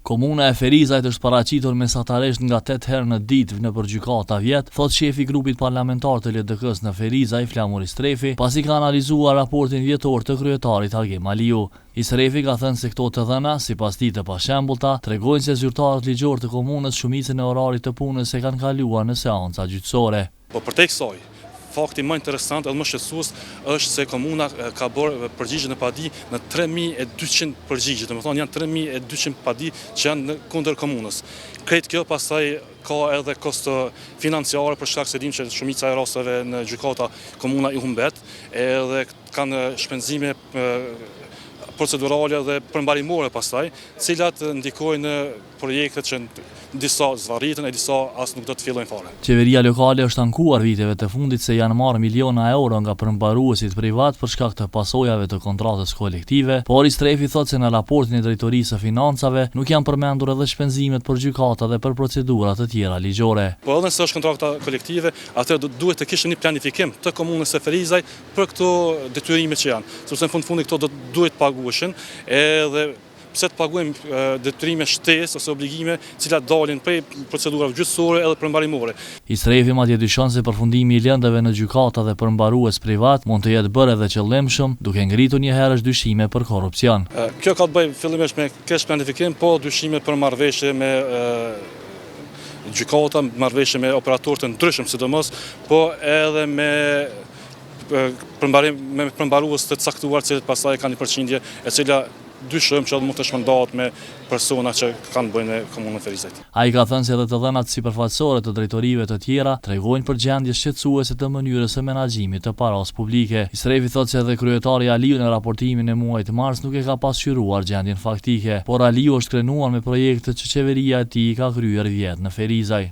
Komuna e Ferizajt është paraqitur mesatarisht nga 8 herë në ditë nëpër gjykata vjet, thot shefi i grupit parlamentar të LDK-s në Ferizaj, Flamur Istrefi, pasi ka analizuar raportin vjetor të kryetarit Agim Aliu. Istrefi ka thënë se këto të dhëna, sipas tij të pashembullta, tregojnë se zyrtarët ligjor të komunës shumicën e orarit të punës e kanë kaluar në seanca gjyqësore. Po përtej kësaj, fakti më interesant edhe më shqetësues është se komuna ka bërë përgjigje në padi në 3200 përgjigje, domethënë janë 3200 padi që janë kundër komunës. Krejt kjo pastaj ka edhe kosto financiare për shkak se dim që shumica e rasteve në gjykata komuna i humbet, edhe kanë shpenzime procedurale dhe përmbarimore pastaj, cilat ndikojnë në projekte që disa zvarritën e disa as nuk do të fillojnë fare. Qeveria lokale është ankuar viteve të fundit se janë marrë miliona euro nga përmbaruesit privat për shkak të pasojave të kontratës kolektive, por Istrefi thotë se në raportin e drejtorisë së financave nuk janë përmendur edhe shpenzimet për gjykata dhe për procedura të tjera ligjore. Po edhe nëse është kontrakta kolektive, atëherë duhet të kishte një planifikim të komunës së Ferizaj për këto detyrime që janë, sepse në fundi këto duhet paguheshin, edhe pse të paguajmë detyrime shtesë ose obligime, cilat dalin prej procedurave gjyqësore edhe përmbarimore. Istrefi madje dyshon se përfundimi i lëndëve në gjykata dhe përmbarues privat mund të jetë bërë edhe qëllimshëm, duke ngritur një herësh dyshime për korrupsion. Kjo ka të bëjë fillimisht me keq planifikim, po dyshime për marrëveshje me gjykata, marrëveshje me operatorë të ndryshëm sidomos, po edhe me përmbarues të caktuar, cilët pastaj kanë një përqindje e cila dyshojmë që mund të shpërndahet me persona që kanë bëjnë komunën e Ferizajt. Ai ka thënë se edhe të dhënat sipërfaqësore të drejtorive të tjera tregojnë për gjendje shqetësuese të mënyrës së menaxhimit të parasë publike. Istrefi thotë se edhe kryetari Aliu në raportimin e muajit mars nuk e ka pasqyruar gjendjen faktike, por Aliu është krenuar me projekte që qeveria e tij ka kryer vjet në Ferizaj.